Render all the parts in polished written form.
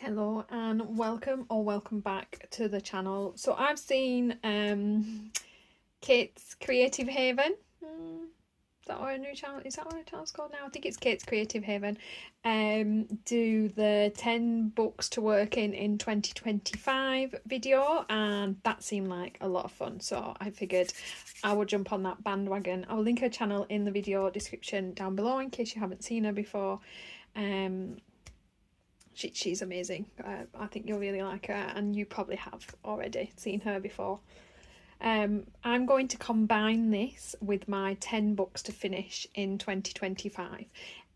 Hello and welcome back to the channel. So I've seen Kate's Creative Haven. Is that what her new channel? Is that what her channel's called now? I think it's Kate's Creative Haven. Do the 10 books to work in 2025 video, and that seemed like a lot of fun. So I figured I would jump on that bandwagon. I'll link her channel in the video description down below in case you haven't seen her before. She's amazing. I think you'll really like her, and you probably have already seen her before. I'm going to combine this with my 10 books to finish in 2025.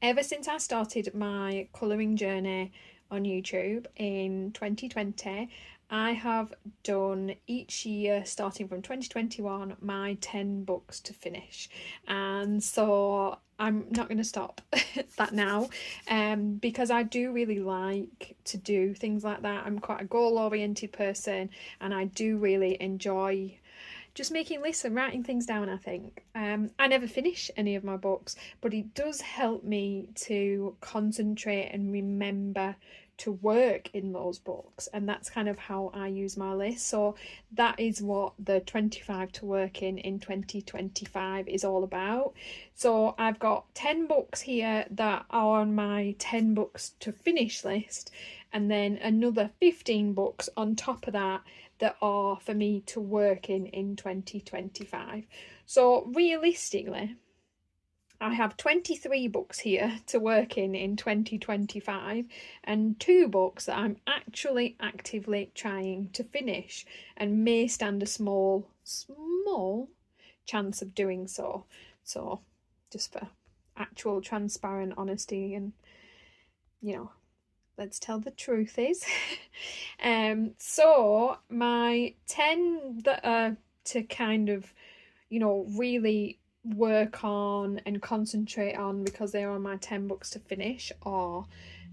Ever since I started my colouring journey on YouTube in 2020, I have done each year, starting from 2021, my 10 books to finish. And so I'm not going to stop that now, because I do really like to do things like that. I'm quite a goal-oriented person, and I do really enjoy just making lists and writing things down, I think. I never finish any of my books, but it does help me to concentrate and remember to work in those books, and that's kind of how I use my list. So that is what the 25 to work in 2025 is all about. So I've got 10 books here that are on my 10 books to finish list, and then another 15 books on top of that that are for me to work in 2025. So realistically, I have 23 books here to work in 2025, and 2 books that I'm actually actively trying to finish and may stand a small chance of doing so. So just for actual transparent honesty, and let's tell the truth is. So my 10 that are to kind of, really work on and concentrate on, because they are on my 10 books to finish, are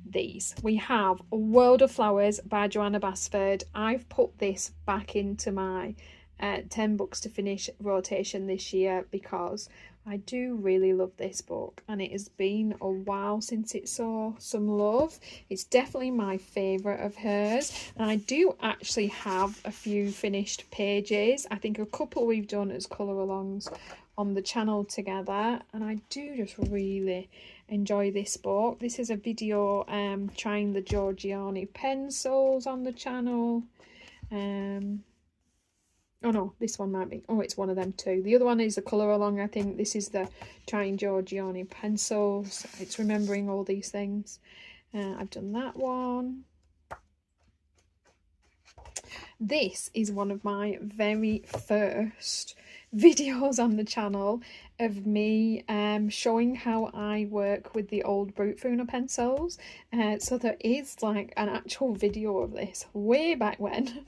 these. We have A World of Flowers by Johanna Basford. I've put this back into my 10 books to finish rotation this year because I do really love this book, and it has been a while since it saw some love. It's definitely my favourite of hers, and I do actually have a few finished pages. I think a couple we've done as colour alongs on the channel together, and I do just really enjoy this book. This is a video trying the Giorgiani pencils on the channel. Oh no, this one might be, it's one of them too. The other one is the colour along, I think. This is the trying Giorgiani pencils. It's remembering all these things. I've done that one. This is one of my very first videos on the channel of me showing how I work with the old Brute Funa pencils. So there is like an actual video of this way back when.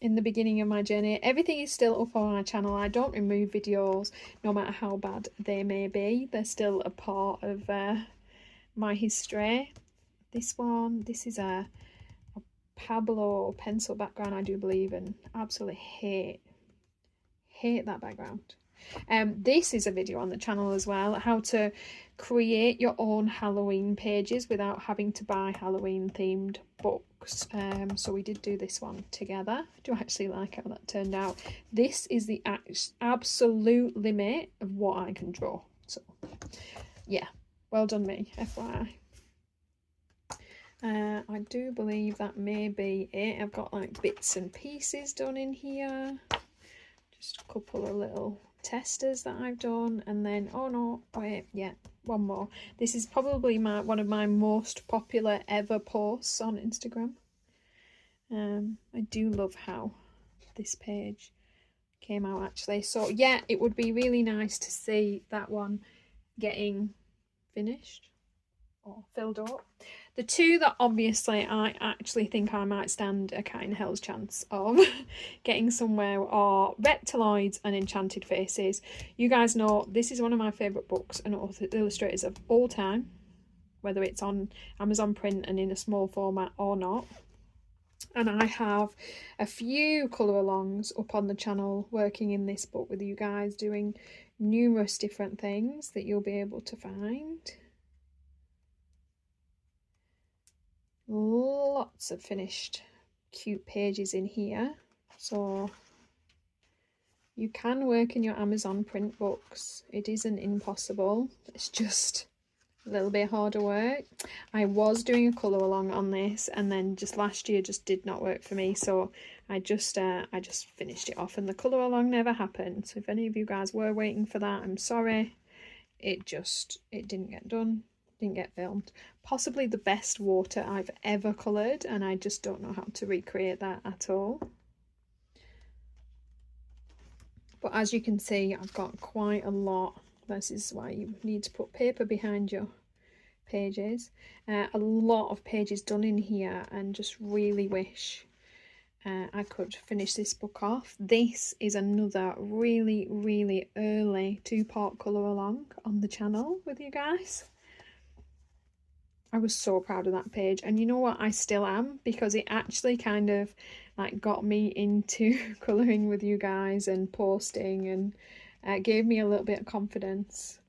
In the beginning of my journey. Everything is still up on my channel. I don't remove videos no matter how bad they may be. They're still a part of my history. This is a Pablo pencil background, I do believe, and absolutely hate that background. This is a video on the channel as well, how to create your own Halloween pages without having to buy Halloween themed books. So we did do this one together. I do actually like how that turned out. This is the absolute limit of what I can draw. So yeah, well done me, FYI. I do believe that may be it. I've got like bits and pieces done in here. Just a couple of little testers that I've done, and then one more. This is probably one of my most popular ever posts on Instagram. I do love how this page came out actually. So yeah, it would be really nice to see that one getting finished or filled up. The 2 that obviously I actually think I might stand a kind of hell's chance of getting somewhere are Reptiloids and Enchanted Faces. You guys know this is one of my favourite books and illustrators of all time, whether it's on Amazon print and in a small format or not. And I have a few colour alongs up on the channel working in this book with you guys, doing numerous different things that you'll be able to find. lots of finished cute pages in here, so you can work in your Amazon print books. It isn't impossible, it's just a little bit harder work. I was doing a colour along on this, and then just last year just did not work for me, so I just finished it off, and the colour along never happened. So if any of you guys were waiting for that, I'm sorry. It didn't get done, didn't get filmed. Possibly the best water I've ever coloured, and I just don't know how to recreate that at all. But as you can see, I've got quite a lot. This is why you need to put paper behind your pages. A lot of pages done in here, and just really wish I could finish this book off. This is another really, really early 2-part colour along on the channel with you guys. I was so proud of that page, and you know what, I still am, because it actually kind of like got me into colouring with you guys and posting, and gave me a little bit of confidence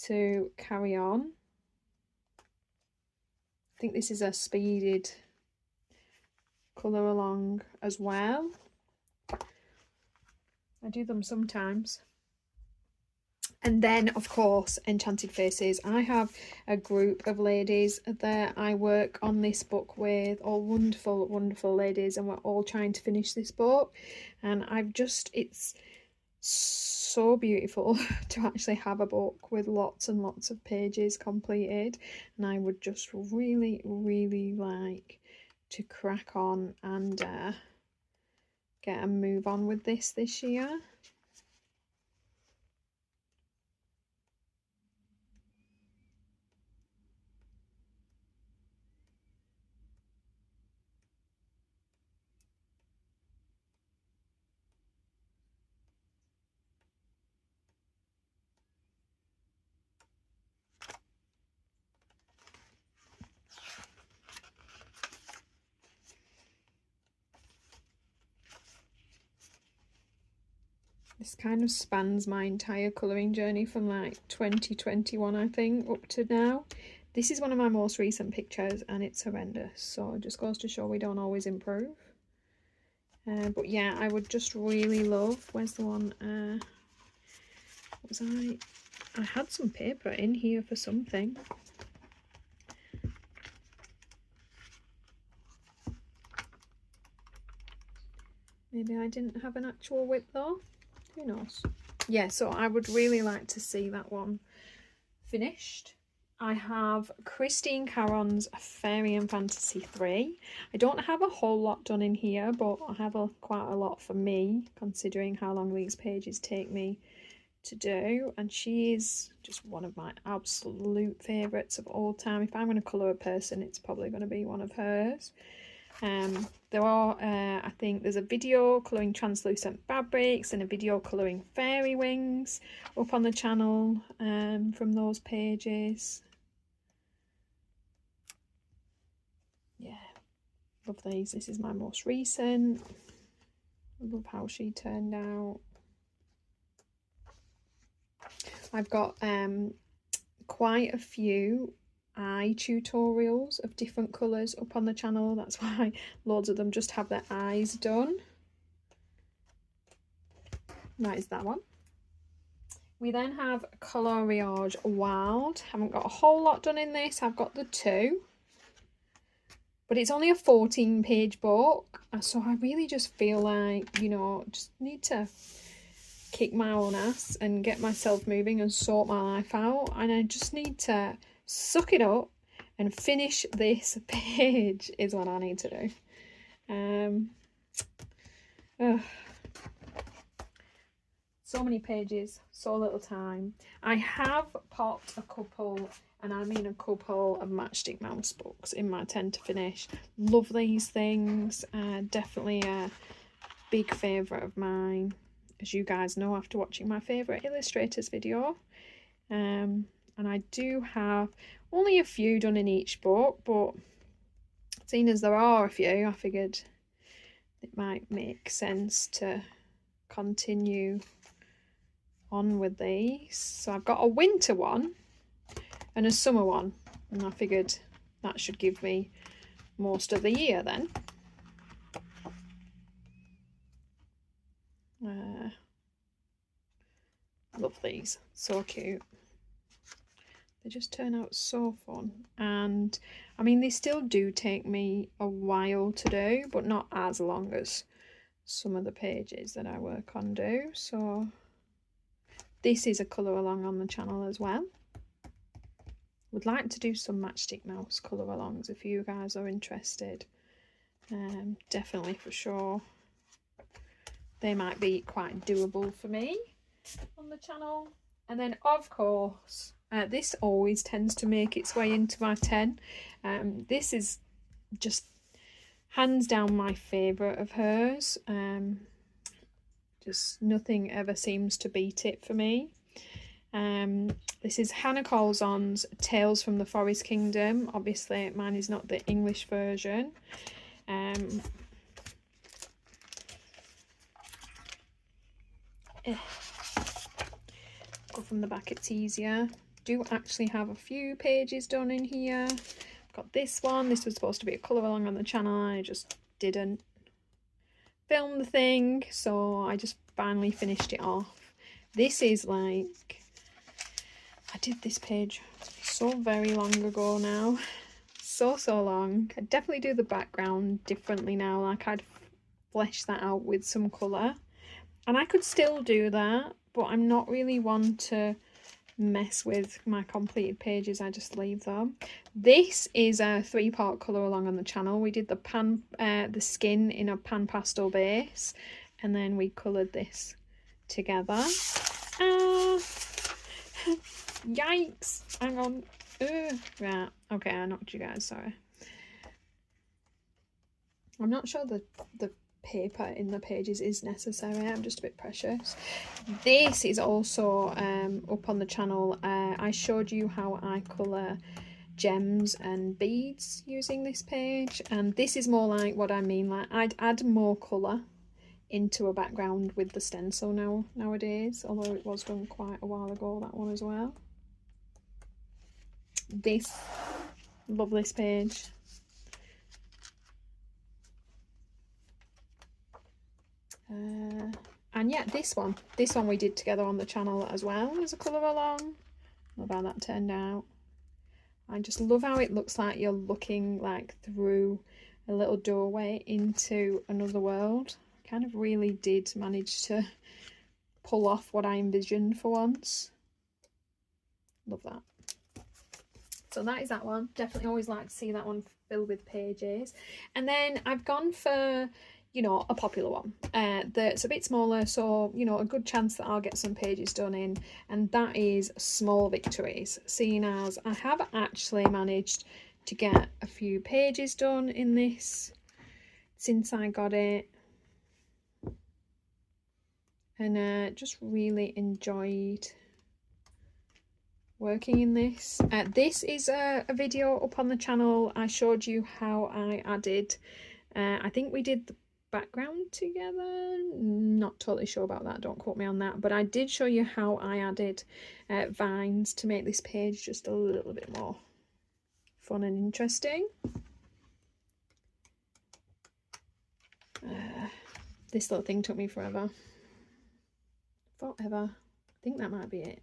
to carry on. I think this is a speeded colour along as well. I do them sometimes. And then, of course, Enchanted Faces. I have a group of ladies that I work on this book with, all wonderful, wonderful ladies, and we're all trying to finish this book. And it's so beautiful to actually have a book with lots and lots of pages completed. And I would just really, really like to crack on and get a move on with this year. This kind of spans my entire colouring journey from like 2021, I think, up to now. This is one of my most recent pictures, and it's horrendous, so it just goes to show we don't always improve. But yeah, I would just really love, where's the one, what was I had some paper in here for something. Maybe I didn't have an actual whip though. Who knows? Yeah, so I would really like to see that one finished. I have Christine Karron's Fairy and Fantasy 3. I don't have a whole lot done in here, but I have quite a lot for me, considering how long these pages take me to do. And she is just one of my absolute favourites of all time. If I'm going to colour a person, it's probably going to be one of hers. There are, I think there's a video colouring translucent fabrics and a video colouring fairy wings up on the channel from those pages. Yeah, love these. This is my most recent. I love how she turned out. I've got quite a few eye tutorials of different colours up on the channel. That's why loads of them just have their eyes done. That is that one. We then have Coloriage Wild. Haven't got a whole lot done in this. I've got the 2, but it's only a 14-page book, so I really just feel like, you know, just need to kick my own ass and get myself moving and sort my life out, and I just need to suck it up and finish this page is what I need to do. So many pages, so little time. I have popped a couple, and I mean a couple, of Matchstick Mouse books in my 10 to finish. Love these things. Definitely a big favourite of mine, as you guys know after watching my favourite illustrators video. And I do have only a few done in each book, but seeing as there are a few, I figured it might make sense to continue on with these. So I've got a winter one and a summer one, and I figured that should give me most of the year then. Love these, so cute. They just turn out so fun, and I mean they still do take me a while to do, but not as long as some of the pages that I work on do. So this is a colour along on the channel as well. Would like to do some matchstick mouse colour alongs if you guys are interested. Definitely, for sure, they might be quite doable for me on the channel. And then of course this always tends to make its way into my 10. This is just hands down my favourite of hers. Just nothing ever seems to beat it for me. This is Hannah Karlzon's Tales from the Forest Kingdom. Obviously mine is not the English version. Go from the back, it's easier. Do actually have a few pages done in here. Got this one. This was supposed to be a colour along on the channel. I just didn't film the thing, so I just finally finished it off. This is like, I did this page so very long ago now. So long. I'd definitely do the background differently now. Like I'd flesh that out with some colour. And I could still do that, but I'm not really one to mess with my completed pages. I just leave them. This is a 3-part colour along on the channel. We did the skin in a pan pastel base, and then we coloured this together. Yikes! Hang on. Right. Okay, I knocked you guys. Sorry. I'm not sure the paper in the pages is necessary. I'm just a bit precious. This is also up on the channel. I showed you how I colour gems and beads using this page, and this is more like what I mean. Like I'd add more colour into a background with the stencil nowadays, although it was done quite a while ago, that one as well. Love this page. And yeah, this one we did together on the channel as well as a colour along. Love how that turned out. I just love how it looks like you're looking like through a little doorway into another world. Kind of really did manage to pull off what I envisioned for once. Love that. So that is that one. Definitely always like to see that one filled with pages. And then I've gone for, you know, a popular one that's a bit smaller, so, you know, a good chance that I'll get some pages done in, and that is Small Victories, seeing as I have actually managed to get a few pages done in this since I got it, and just really enjoyed working in this. This is a video up on the channel. I showed you how I added, I think we did the background together, not totally sure about that, don't quote me on that, but I did show you how I added vines to make this page just a little bit more fun and interesting. This little thing took me forever. I think that might be it.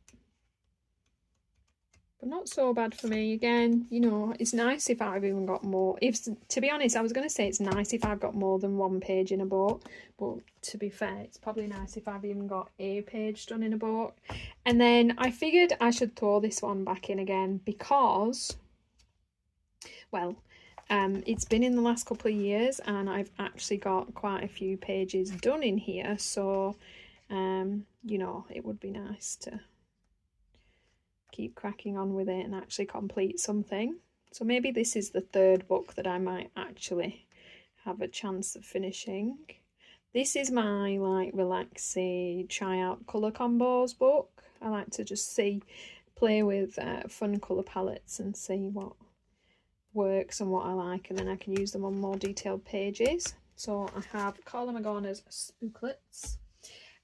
But not so bad for me. Again, you know, it's nice if I've even got more. To be honest, I was going to say it's nice if I've got more than one page in a book, but to be fair, it's probably nice if I've even got a page done in a book. And then I figured I should throw this one back in again because, well, it's been in the last couple of years and I've actually got quite a few pages done in here, so you know, it would be nice to keep cracking on with it and actually complete something. So maybe this is the 3rd book that I might actually have a chance of finishing. This is my like relaxy try out colour combos book. I like to just play with fun colour palettes and see what works and what I like, and then I can use them on more detailed pages. So I have Carla Magana's Spooklets,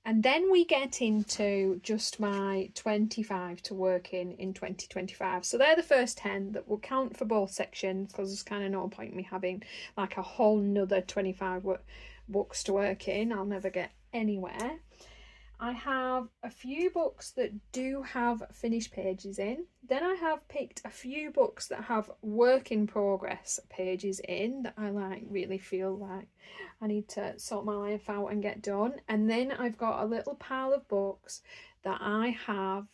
And then we get into just my 25 to work in 2025. So they're the first 10 that will count for both sections, because there's kind of no point me having like a whole nother 25 books to work in. I'll never get anywhere. I have a few books that do have finished pages in. Then I have picked a few books that have work in progress pages in that I like really feel like I need to sort my life out and get done. And then I've got a little pile of books that I have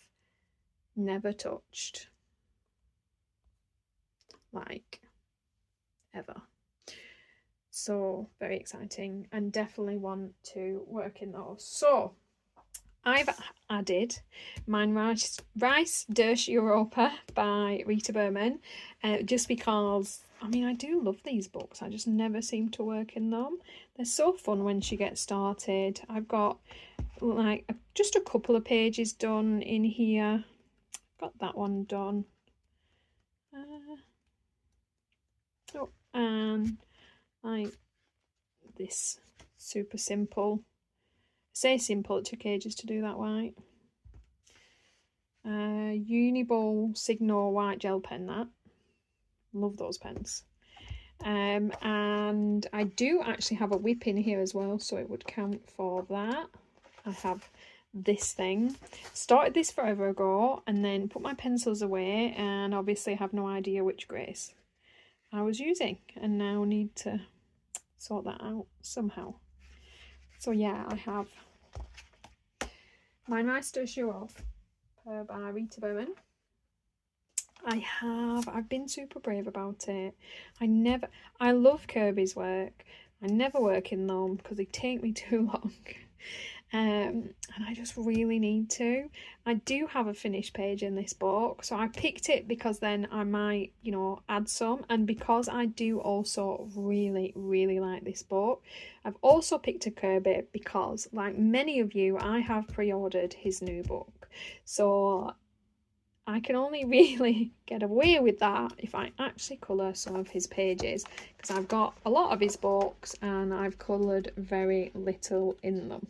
never touched, like ever. So very exciting, and definitely want to work in those. So I've added Mein Reis durch Europa by Rita Berman, just because, I mean, I do love these books. I just never seem to work in them. They're so fun when she gets started. I've got like just a couple of pages done in here. Got that one done. Oh, and like this super simple. Say simple, it took ages to do that white. Uniball Signal white gel pen, that. Love those pens. And I do actually have a whip in here as well, so it would count for that. I have this thing. Started this forever ago and then put my pencils away, and obviously have no idea which greys I was using, and now need to sort that out somehow. So yeah, I have Mein Reis durch Europa by Rita Berman. I've been super brave about it. I love Kirby's work. I never work in them because they take me too long. And I just really need to. I do have a finished page in this book, so I picked it because then I might, you know, add some, and because I do also really like this book. I've also picked a Kirby because, like many of you, I have pre-ordered his new book, so I can only really get away with that if I actually colour some of his pages, because I've got a lot of his books and I've coloured very little in them.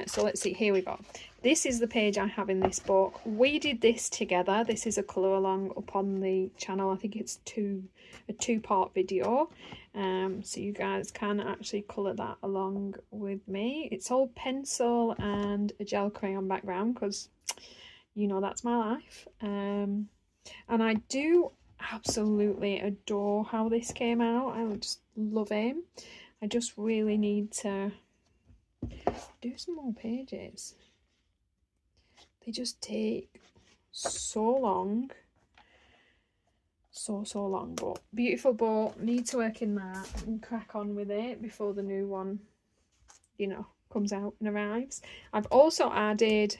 So let's see, here we go. This is the page I have in this book. We did this together. This is a colour along up on the channel. I think it's a two-part video. So you guys can actually colour that along with me. It's all pencil and a gel crayon background, because you know that's my life. And I do absolutely adore how this came out. I just love him. I just really need to do some more pages. They just take so long, so long, but beautiful book. Need to work in that and crack on with it before the new one, you know, comes out and arrives. I've also added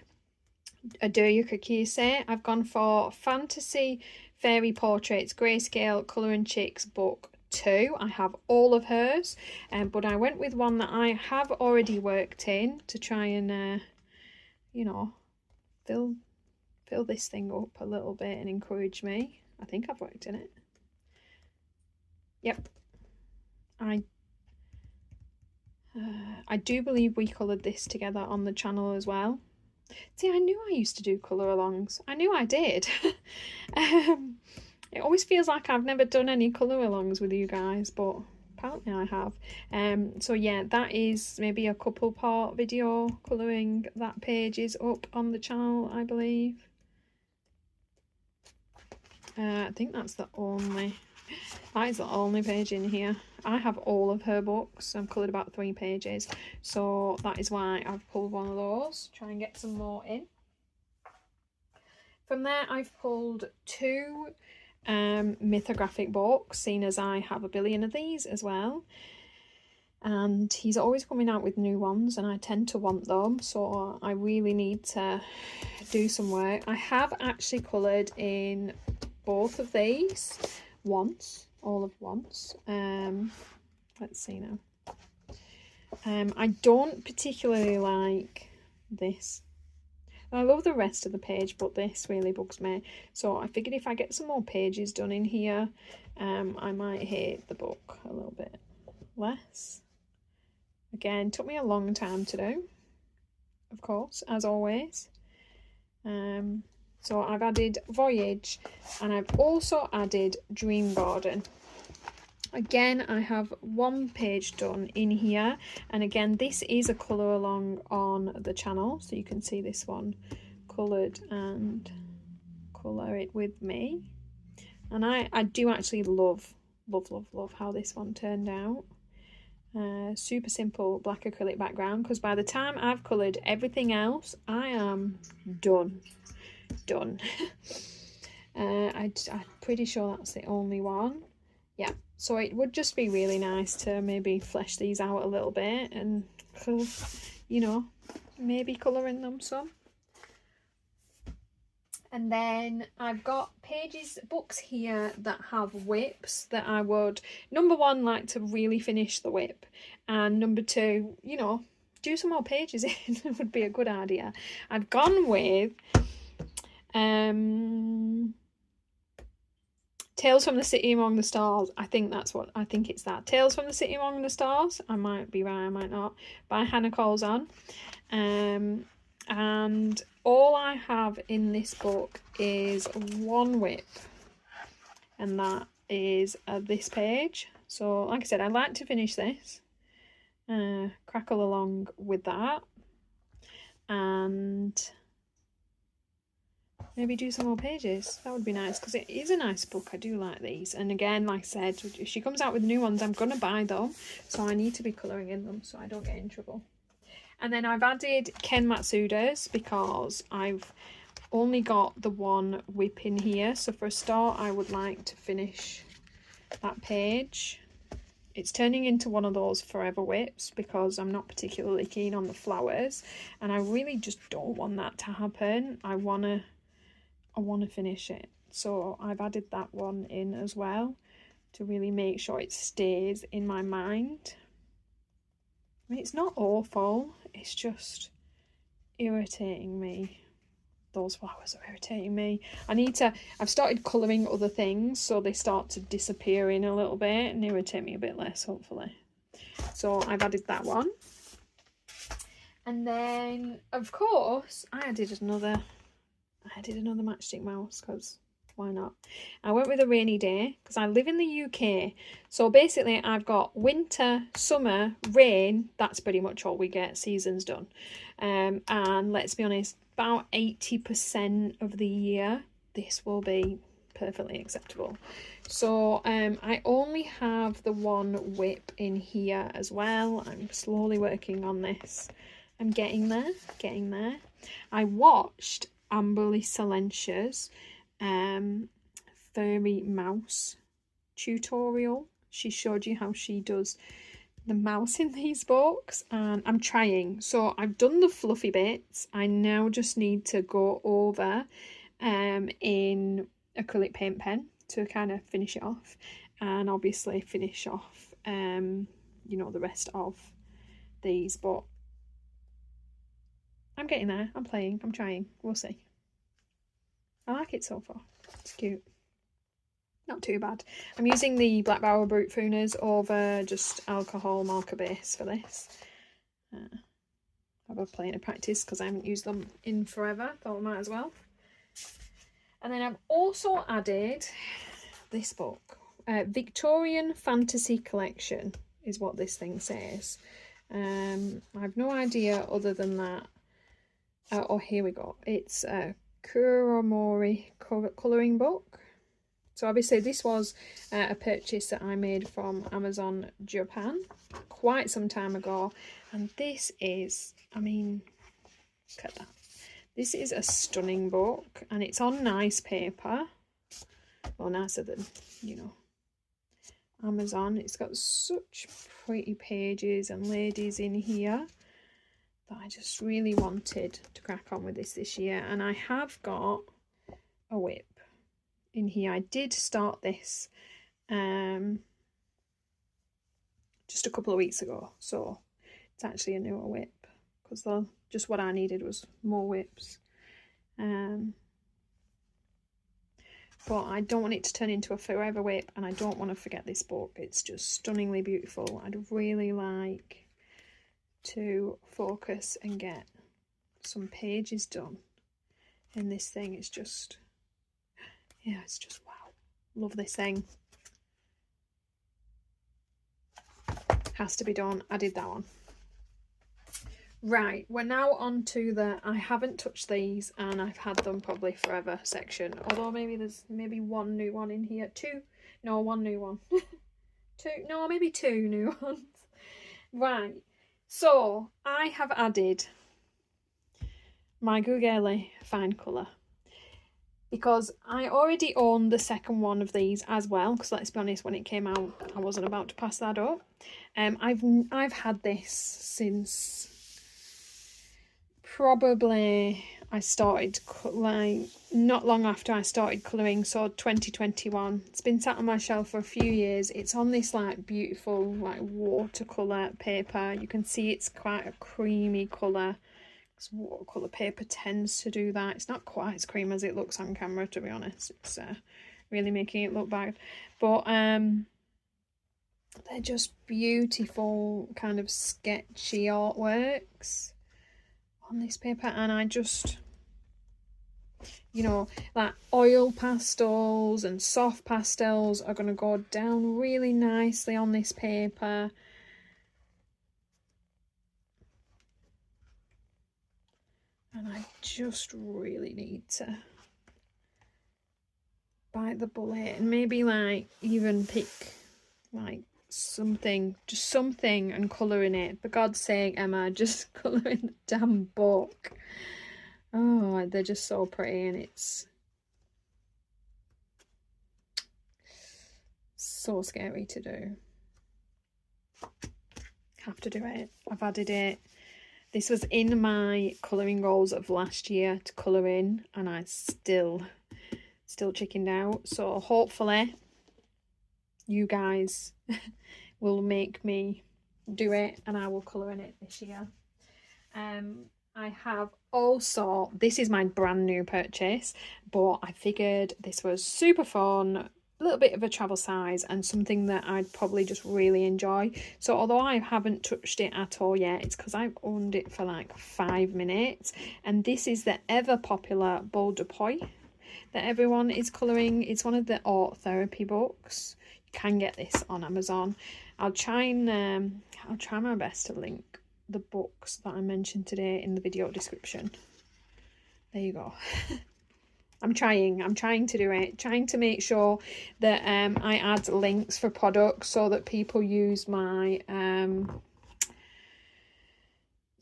a Doyuka Kise. I've gone for Fantasy Fairy Portraits Grayscale Colouring Chicks book 2. I have all of hers, but I went with one that I have already worked in to try and you know, fill this thing up a little bit and encourage me. I think I've worked in it. Yep. I do believe we coloured this together on the channel as well. See, I knew I used to do colour alongs. I knew I did. It always feels like I've never done any colour alongs with you guys, but apparently I have. So yeah, that is maybe a couple part video colouring. That page is up on the channel, I believe. I think that is the only page in here. I have all of her books. I've coloured about 3 pages, so that is why I've pulled one of those, try and get some more in. From there I've pulled 2 mythographic books, seeing as I have a billion of these as well, and he's always coming out with new ones and I tend to want them, so I really need to do some work. I have actually coloured in both of these once, all of once. Let's see now. I don't particularly like this. I love the rest of the page, but this really bugs me. So I figured if I get some more pages done in here, I might hate the book a little bit less. Again, took me a long time to do. of course, as always. So I've added Voyage, and I've also added Dream Garden. Again, I have one page done in here, and again, this is a colour along on the channel, so you can see this one coloured and colour it with me. And I do actually love how this one turned out. Super simple black acrylic background, because by the time I've coloured everything else, I am done. I'm pretty sure that's the only one. Yeah, so it would just be really nice to maybe flesh these out a little bit and, you know, maybe colouring them some. And then I've got books here that have whips that I would, number one, like to really finish the whip, and number two, you know, do some more pages in would be a good idea. I've gone with Tales from the City Among the Stars. I think it's that. Tales from the City Among the Stars. I might be right, I might not. By Hanna karlzon. And all I have in this book is one whip, and that is this page. So like I said, I'd like to finish this, crackle along with that, and maybe do some more pages. That would be nice, because it is a nice book. I do like these. And again, like I said, if she comes out with new ones, I'm gonna buy them, so I need to be colouring in them so I don't get in trouble. And then I've added Ken Matsuda's, because I've only got the one whip in here. So for a start, I would like to finish that page. It's turning into one of those forever whips, because I'm not particularly keen on the flowers, and I really just don't want that to happen. I want to finish it. So I've added that one in as well to really make sure it stays in my mind. I mean, it's not awful, it's just irritating me. Those flowers are irritating me. I've started colouring other things, so they start to disappear in a little bit and irritate me a bit less, hopefully. So I've added that one. And then, of course, I added another matchstick mouse, because why not? I went with a rainy day, because I live in the UK. So basically I've got winter, summer, rain. That's pretty much all we get. Seasons done. And let's be honest, about 80% of the year this will be perfectly acceptable. So I only have the one whip in here as well. I'm slowly working on this. I'm getting there. I watched Amberly Silentia's furry mouse tutorial. She showed you how she does the mouse in these books, and I'm trying. So I've done the fluffy bits. I now just need to go over in acrylic paint pen to kind of finish it off, and obviously finish off you know, the rest of these. But I'm getting there. I'm playing. I'm trying. We'll see. I like it so far. It's cute. Not too bad. I'm using the Black Bower Brute Fooners over just alcohol marker base for this. Have a plane of practice, because I haven't used them in forever. Thought I might as well. And then I've also added this book. Victorian Fantasy Collection is what this thing says. I've no idea other than that. Oh, here we go. It's a Kuromori colouring book. So obviously this was a purchase that I made from Amazon Japan quite some time ago, and this is, I mean, look at that. This is a stunning book, and it's on nice paper. Well, nicer than, you know, Amazon. It's got such pretty pages and ladies in here that I just really wanted to crack on with this year. And I have got a whip in here. I did start this just a couple of weeks ago, so it's actually a newer whip, because just what I needed was more whips. But I don't want it to turn into a forever whip, and I don't want to forget this book. It's just stunningly beautiful. I'd really like to focus and get some pages done in this thing. It's just, yeah, it's just wow. Love this thing. Has to be done. I did that one. Right, we're now on to the I haven't touched these and I've had them probably forever section. Although maybe there's maybe one new one in here. One new one. Maybe two new ones. Right, so I have added my Googly Fine Colour because I already own the second one of these as well, because let's be honest, when it came out I wasn't about to pass that up. I've had this since probably I started like not long after I started colouring, so 2021. It's been sat on my shelf for a few years. It's on this like beautiful like watercolour paper. You can see it's quite a creamy colour. Watercolour paper tends to do that. It's not quite as cream as it looks on camera, to be honest. It's really making it look bad, but they're just beautiful kind of sketchy artworks on this paper. And I just, you know, like oil pastels and soft pastels are going to go down really nicely on this paper. And I just really need to bite the bullet and maybe like even pick like something, just something, and colour in it. For God's sake, Emma, just colour in the damn book. Oh, they're just so pretty, and it's so scary to do. Have to do it. I've added it. This was in my colouring goals of last year to colour in, and I still chickened out. So hopefully you guys will make me do it and I will colour in it this year. I have also, this is my brand new purchase, but I figured this was super fun, a little bit of a travel size, and something that I'd probably just really enjoy. So although I haven't touched it at all yet, it's because I've owned it for like 5 minutes. And this is the ever popular Boules de Poils that everyone is colouring. It's one of the art therapy books. You can get this on Amazon. I'll try my best to link the books that I mentioned today in the video description. There you go. I'm trying to do it, trying to make sure that I add links for products so that people use my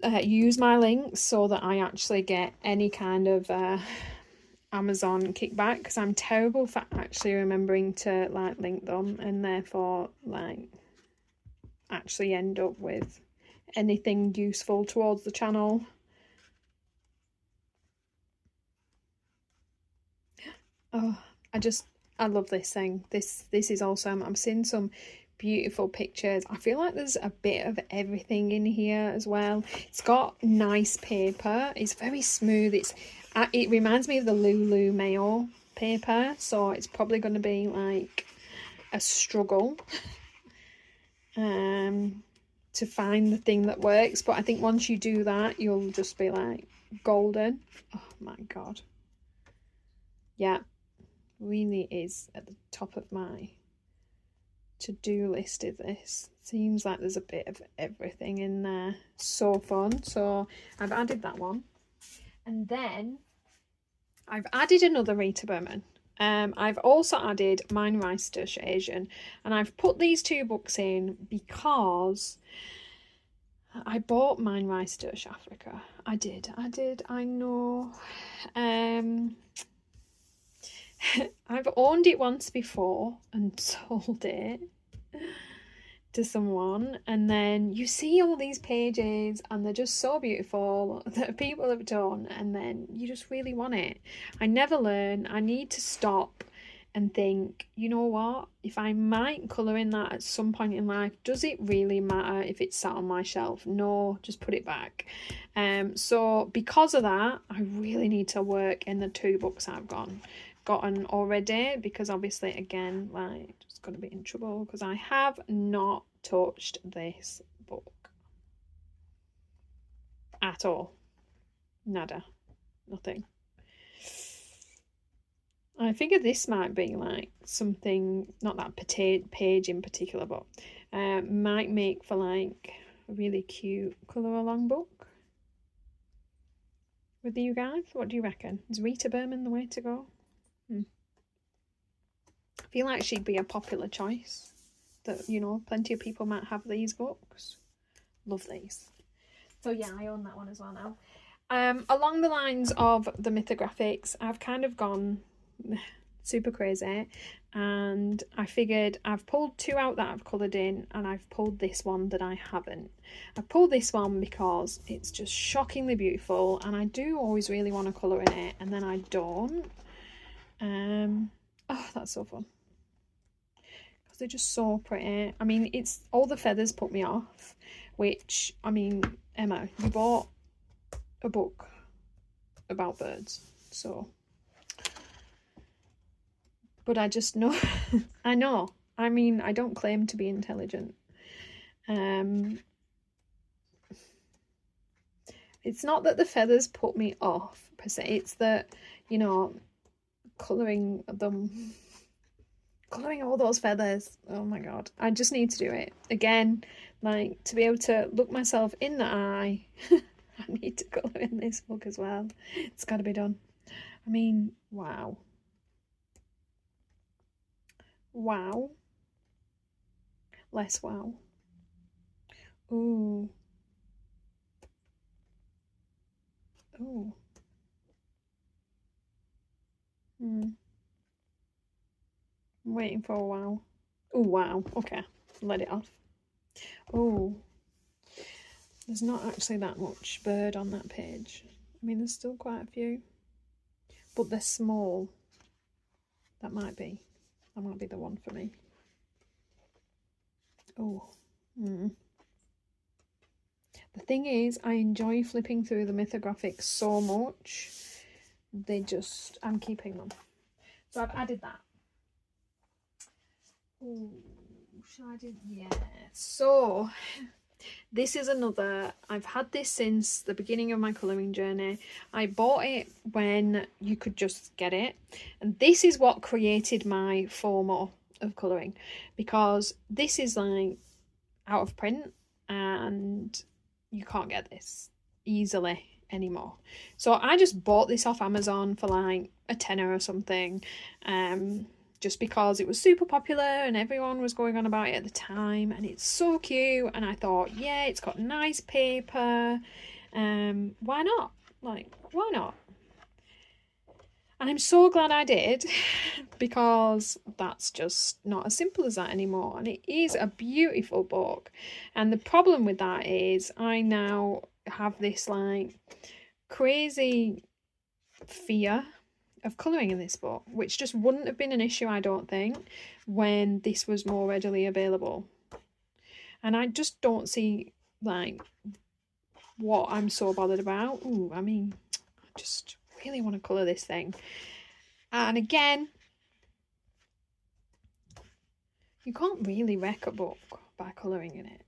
links so that I actually get any kind of Amazon kickback, because I'm terrible for actually remembering to like link them, and therefore like actually end up with anything useful towards the channel. Oh, I love this thing. This is awesome. I'm seeing some beautiful pictures. I feel like there's a bit of everything in here as well. It's got nice paper. It's very smooth. It reminds me of the Lulu Mayo paper, so it's probably going to be like a struggle to find the thing that works, but I think once you do that you'll just be like golden. Oh my god, yeah, really is at the top of my to-do list of this. Seems like there's a bit of everything in there. So fun. So I've added that one, and then I've added another Rita Berman. I've also added Mein Reis durch Asien, and I've put these two books in because I bought Mein Reis durch Africa. I did, I know. I've owned it once before and sold it to someone, and then you see all these pages and they're just so beautiful that people have done, and then you just really want it. I never learn. I need to stop and think, you know what, if I might colour in that at some point in life, does it really matter if it's sat on my shelf? No, just put it back. So because of that, I really need to work in the 2 books I've gotten already, because obviously again, like, just gonna be in trouble because I have not touched this book at all. Nada. Nothing. I figured this might be like something, not that page in particular, but might make for like a really cute colour along book with you guys. What do you reckon? Is Rita Berman the way to go? I feel like she'd be a popular choice. That, you know, plenty of people might have these books. Love these. So yeah, I own that one as well now. Along the lines of the mythographics, I've kind of gone super crazy, and I figured I've pulled 2 out that I've coloured in, and I've pulled this one that I haven't. I've pulled this one because it's just shockingly beautiful, and I do always really want to colour in it, and then I don't. Oh, that's so fun. Because they're just so pretty. I mean, it's all the feathers put me off, which, I mean, Emma, you bought a book about birds, so... But I just know, I know. I mean, I don't claim to be intelligent. It's not that the feathers put me off per se. It's that, you know, colouring all those feathers. Oh my god, I just need to do it again. Like, to be able to look myself in the eye, I need to colour in this book as well. It's got to be done. I mean, wow. Wow. Less wow. Ooh. Ooh. I'm waiting for a wow. Oh wow. Okay. Let it off. Oh. There's not actually that much bird on that page. I mean, there's still quite a few. But they're small. That might be the one for me. Oh. The thing is, I enjoy flipping through the mythographics so much. I'm keeping them. So I've added that. Oh, should I do? Yeah. So this is another, I've had this since the beginning of my colouring journey. I bought it when you could just get it. And this is what created my FOMO of colouring, because this is like out of print and you can't get this easily anymore. So I just bought this off Amazon for like a tenner or something. Just because it was super popular and everyone was going on about it at the time, and it's so cute, and I thought, yeah, it's got nice paper, why not? Like, why not? And I'm so glad I did, because that's just not as simple as that anymore, and it is a beautiful book. And the problem with that is I now have this like crazy fear of colouring in this book, which just wouldn't have been an issue, I don't think, when this was more readily available. And I just don't see like what I'm so bothered about. Ooh, I mean, I just really want to colour this thing. And again, you can't really wreck a book by colouring in it.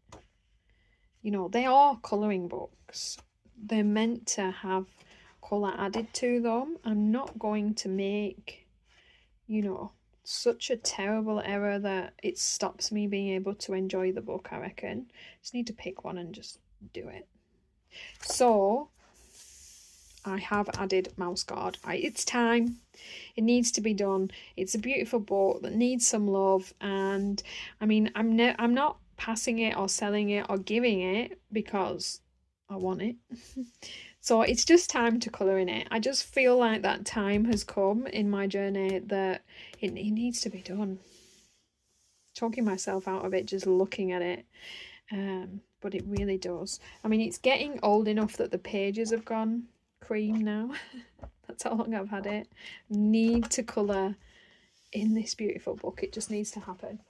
You know, they are colouring books. They're meant to have colour added to them. I'm not going to make, you know, such a terrible error that it stops me being able to enjoy the book, I reckon. Just need to pick one and just do it. So I have added Mouse Guard. It's time. It needs to be done. It's a beautiful book that needs some love, and I mean, I'm not passing it or selling it or giving it because I want it. So it's just time to colour in it. I just feel like that time has come in my journey that it needs to be done. Talking myself out of it, just looking at it. But it really does. I mean, it's getting old enough that the pages have gone cream now. That's how long I've had it. Need to colour in this beautiful book. It just needs to happen.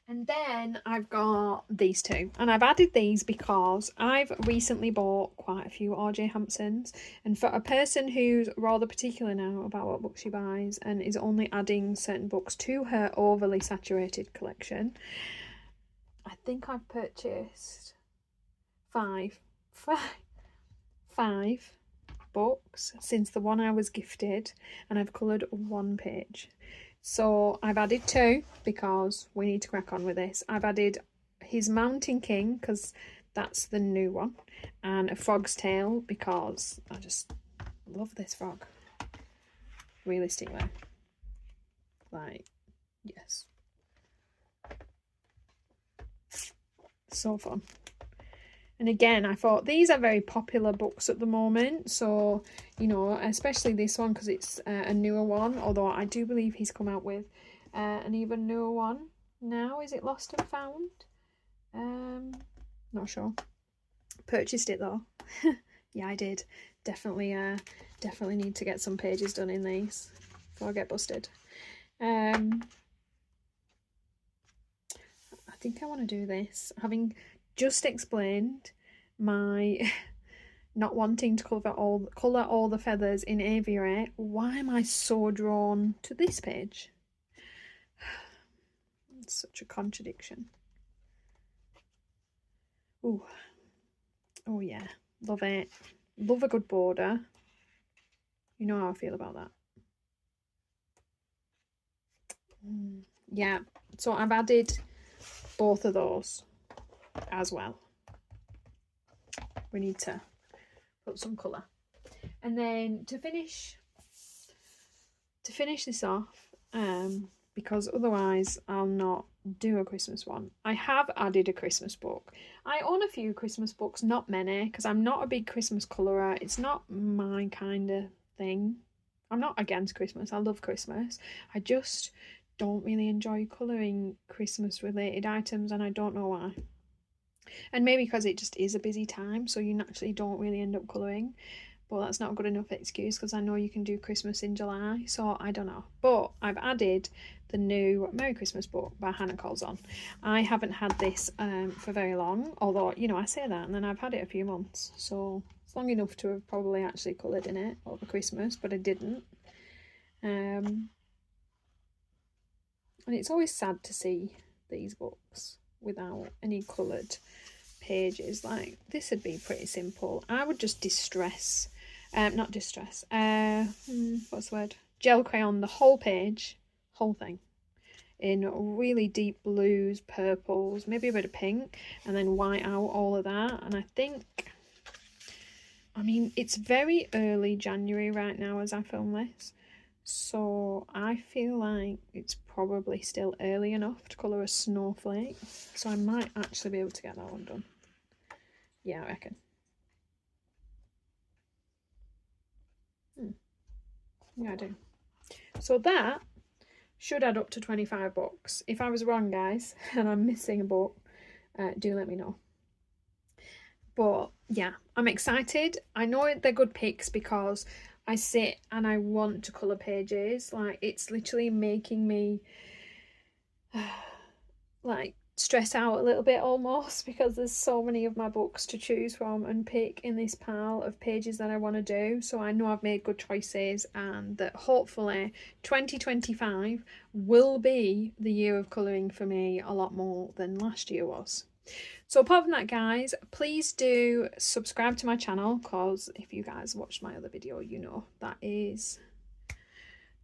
And then I've got these two, and I've added these because I've recently bought quite a few R.J. Hampsons, and for a person who's rather particular now about what books she buys and is only adding certain books to her overly saturated collection, I think I've purchased five 5 books since the one I was gifted, and I've coloured 1 page. So I've added 2 because we need to crack on with this. I've added his Mountain King because that's the new one, and a frog's tail because I just love this frog. Realistically, like, yes, so fun. And again, I thought these are very popular books at the moment, so, you know, especially this one because it's a newer one, although I do believe he's come out with an even newer one now. Is it Lost and Found? Not sure. Purchased it though. Yeah, I did. Definitely need to get some pages done in these before I get busted. I think I want to do this, having just explained my not wanting to colour all the feathers in aviary. Why am I so drawn to this page? It's such a contradiction. Ooh. Oh yeah, love it. Love a good border. You know how I feel about that. Yeah, so I've added both of those as well. We need to put some colour. And then to finish this off, because otherwise I'll not do a Christmas one, I have added a Christmas book. I own a few Christmas books, not many, because I'm not a big Christmas colourer. It's not my kind of thing. I'm not against Christmas. I love Christmas. I just don't really enjoy colouring Christmas related items, and I don't know why. And maybe because it just is a busy time, so you naturally don't really end up colouring. But that's not a good enough excuse because I know you can do Christmas in July, so I don't know. But I've added the new Merry Christmas book by Hannah Karlzon. I haven't had this for very long, although, you know, I say that and then I've had it a few months, so it's long enough to have probably actually coloured in it over Christmas, but I didn't. And it's always sad to see these books without any coloured pages. Like, this would be pretty simple. I would just distress, not distress, what's the word? Gel crayon the whole page, whole thing, in really deep blues, purples, maybe a bit of pink, and then white out all of that. And I think, I mean, it's very early January right now as I film this, so I feel like it's probably still early enough to colour a snowflake, so I might actually be able to get that one done. Yeah, I reckon. Yeah, I do. So that should add up to 25 books. If I was wrong, guys, and I'm missing a book, do let me know. But yeah, I'm excited. I know they're good picks because I sit and I want to colour pages. Like, it's literally making me like stress out a little bit almost, because there's so many of my books to choose from and pick in this pile of pages that I want to do. So I know I've made good choices, and that hopefully 2025 will be the year of colouring for me a lot more than last year was. So apart from that, guys, please do subscribe to my channel, because if you guys watched my other video, you know that is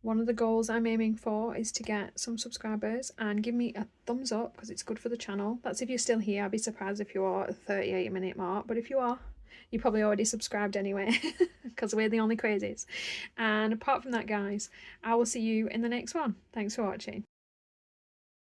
one of the goals I'm aiming for, is to get some subscribers, and give me a thumbs up because it's good for the channel. That's if you're still here. I'd be surprised if you are at the 38-minute mark, but if you are, you're probably already subscribed anyway because we're the only crazies. And apart from that, guys, I will see you in the next one. Thanks for watching.